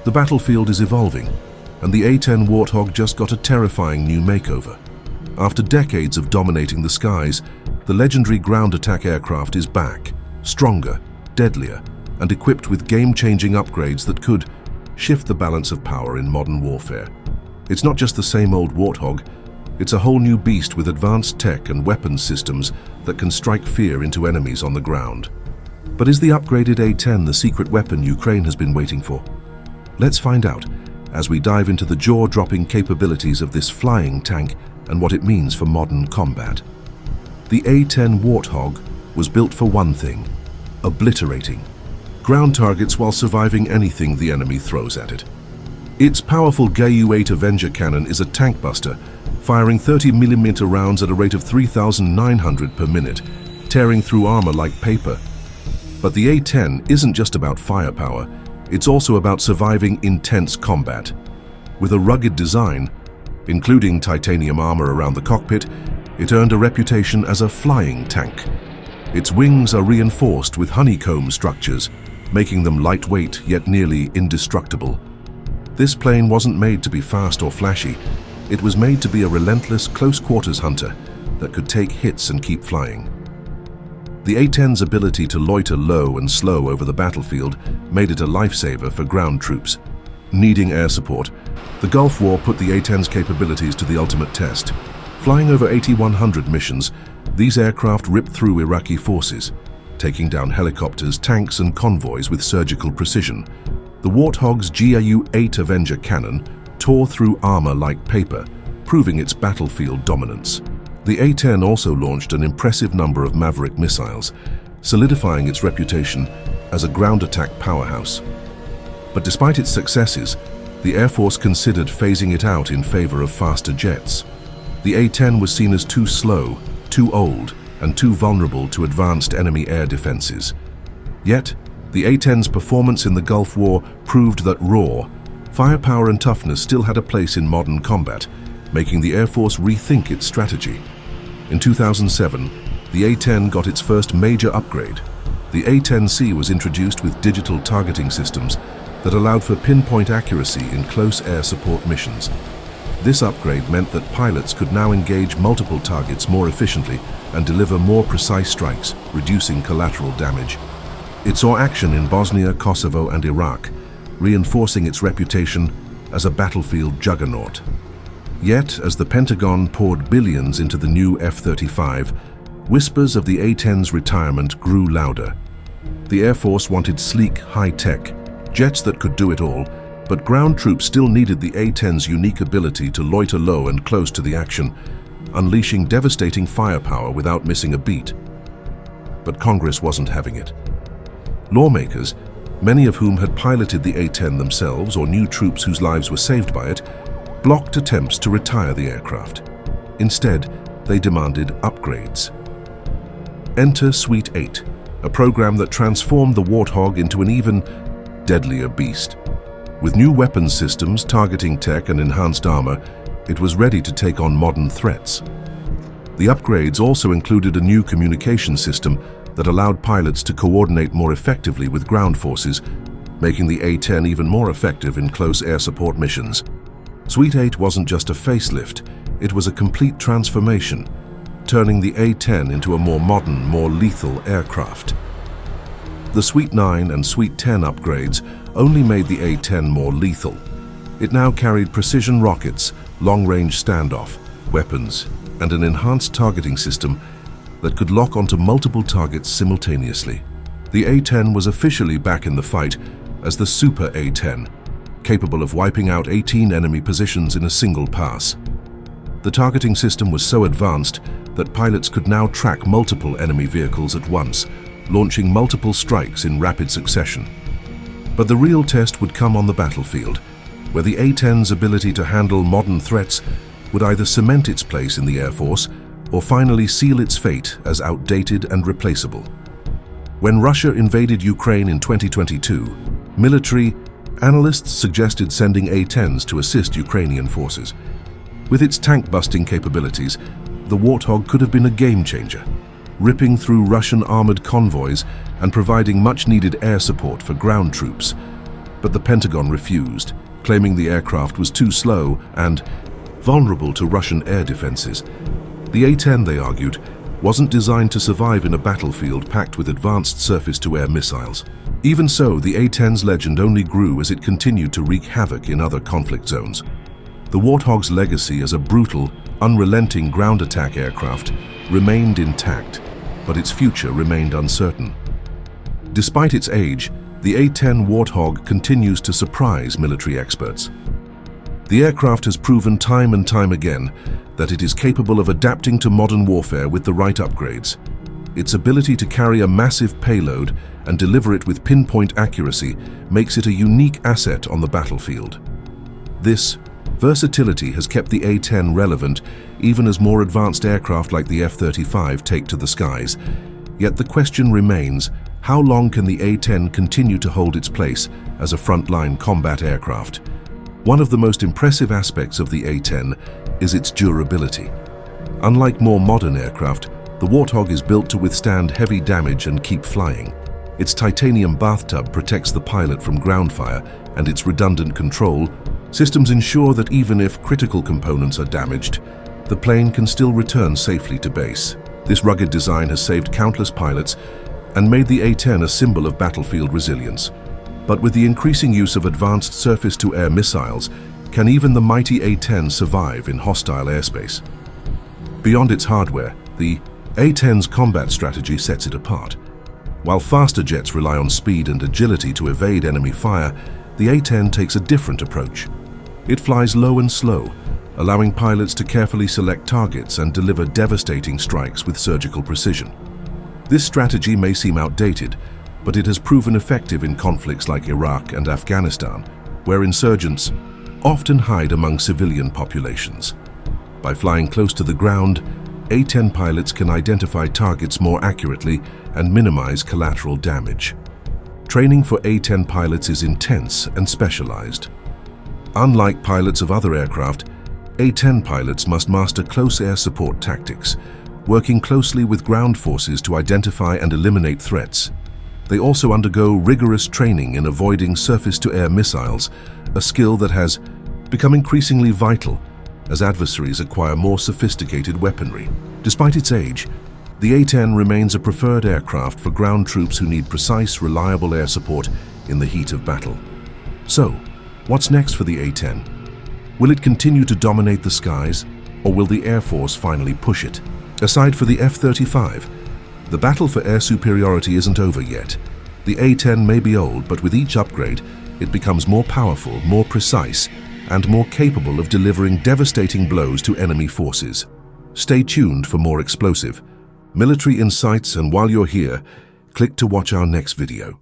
The battlefield is evolving, and the A-10 Warthog just got a terrifying new makeover. After decades of dominating the skies, the legendary ground attack aircraft is back, stronger, deadlier, and equipped with game-changing upgrades that could shift the balance of power in modern warfare. It's not just the same old Warthog, it's a whole new beast with advanced tech and weapons systems that can strike fear into enemies on the ground. But is the upgraded A-10 the secret weapon Ukraine has been waiting for? Let's find out as we dive into the jaw-dropping capabilities of this flying tank and what it means for modern combat. The A-10 Warthog was built for one thing: obliterating ground targets while surviving anything the enemy throws at it. Its powerful A-10 Avenger cannon is a tank buster, firing 30mm rounds at a rate of 3,900 per minute, tearing through armor like paper. But the A-10 isn't just about firepower, it's also about surviving intense combat. With a rugged design, including titanium armor around the cockpit, it earned a reputation as a flying tank. Its wings are reinforced with honeycomb structures, making them lightweight yet nearly indestructible. This plane wasn't made to be fast or flashy. It was made to be a relentless close-quarters hunter that could take hits and keep flying. The A-10's ability to loiter low and slow over the battlefield made it a lifesaver for ground troops. Needing air support, the Gulf War put the A-10's capabilities to the ultimate test. Flying over 8,100 missions, these aircraft ripped through Iraqi forces, taking down helicopters, tanks, and convoys with surgical precision. The Warthog's A-10 Avenger cannon tore through armor like paper, proving its battlefield dominance. The A-10 also launched an impressive number of Maverick missiles, solidifying its reputation as a ground attack powerhouse. But despite its successes, the Air Force considered phasing it out in favor of faster jets. The A-10 was seen as too slow, too old, and too vulnerable to advanced enemy air defenses. Yet, the A-10's performance in the Gulf War proved that raw, firepower and toughness still had a place in modern combat, making the Air Force rethink its strategy. In 2007, the A-10 got its first major upgrade. The A-10C was introduced with digital targeting systems that allowed for pinpoint accuracy in close air support missions. This upgrade meant that pilots could now engage multiple targets more efficiently and deliver more precise strikes, reducing collateral damage. It saw action in Bosnia, Kosovo, and Iraq, reinforcing its reputation as a battlefield juggernaut. Yet, as the Pentagon poured billions into the new F-35, whispers of the A-10's retirement grew louder. The Air Force wanted sleek, high-tech jets that could do it all, but ground troops still needed the A-10's unique ability to loiter low and close to the action, unleashing devastating firepower without missing a beat. But Congress wasn't having it. Lawmakers, many of whom had piloted the A-10 themselves or knew troops whose lives were saved by it, blocked attempts to retire the aircraft. Instead, they demanded upgrades. Enter Suite 8, a program that transformed the Warthog into an even deadlier beast. With new weapons systems, targeting tech, and enhanced armor, it was ready to take on modern threats. The upgrades also included a new communication system that allowed pilots to coordinate more effectively with ground forces, making the A-10 even more effective in close air support missions. Suite 8 wasn't just a facelift, it was a complete transformation, turning the A-10 into a more modern, more lethal aircraft. The Suite 9 and Suite 10 upgrades only made the A-10 more lethal. It now carried precision rockets, long-range standoff, weapons, and an enhanced targeting system that could lock onto multiple targets simultaneously. The A-10 was officially back in the fight as the Super A-10, capable of wiping out 18 enemy positions in a single pass. The targeting system was so advanced that pilots could now track multiple enemy vehicles at once, launching multiple strikes in rapid succession. But the real test would come on the battlefield, where the A-10's ability to handle modern threats would either cement its place in the Air Force or finally seal its fate as outdated and replaceable. When Russia invaded Ukraine in 2022, military analysts suggested sending A-10s to assist Ukrainian forces. With its tank-busting capabilities, the Warthog could have been a game-changer, ripping through Russian armored convoys and providing much-needed air support for ground troops. but the Pentagon refused, claiming the aircraft was too slow and vulnerable to Russian air defenses. The A-10, they argued, wasn't designed to survive in a battlefield packed with advanced surface-to-air missiles. Even so, the A-10's legend only grew as it continued to wreak havoc in other conflict zones. The Warthog's legacy as a brutal, unrelenting ground attack aircraft remained intact, but its future remained uncertain. Despite its age, the A-10 Warthog continues to surprise military experts. The aircraft has proven time and time again that it is capable of adapting to modern warfare with the right upgrades. Its ability to carry a massive payload and deliver it with pinpoint accuracy makes it a unique asset on the battlefield. This versatility has kept the A-10 relevant even as more advanced aircraft like the F-35 take to the skies. Yet the question remains, how long can the A-10 continue to hold its place as a frontline combat aircraft? One of the most impressive aspects of the A-10 is its durability. Unlike more modern aircraft, the Warthog is built to withstand heavy damage and keep flying. Its titanium bathtub protects the pilot from ground fire, and its redundant control systems ensure that even if critical components are damaged, the plane can still return safely to base. This rugged design has saved countless pilots and made the A-10 a symbol of battlefield resilience. But with the increasing use of advanced surface-to-air missiles, can even the mighty A-10 survive in hostile airspace? Beyond its hardware, the A-10's combat strategy sets it apart. While faster jets rely on speed and agility to evade enemy fire, the A-10 takes a different approach. It flies low and slow, allowing pilots to carefully select targets and deliver devastating strikes with surgical precision. This strategy may seem outdated, but it has proven effective in conflicts like Iraq and Afghanistan, where insurgents often hide among civilian populations. By flying close to the ground, A-10 pilots can identify targets more accurately and minimize collateral damage. Training for A-10 pilots is intense and specialized. Unlike pilots of other aircraft, A-10 pilots must master close air support tactics, working closely with ground forces to identify and eliminate threats. They also undergo rigorous training in avoiding surface-to-air missiles, a skill that has become increasingly vital as adversaries acquire more sophisticated weaponry. Despite its age, the A-10 remains a preferred aircraft for ground troops who need precise, reliable air support in the heat of battle. So, what's next for the A-10? Will it continue to dominate the skies, or will the Air Force finally push it? Aside for the F-35, the battle for air superiority isn't over yet. The A-10 may be old, but with each upgrade, it becomes more powerful, more precise, and more capable of delivering devastating blows to enemy forces. Stay tuned for more explosive military insights, and while you're here, click to watch our next video.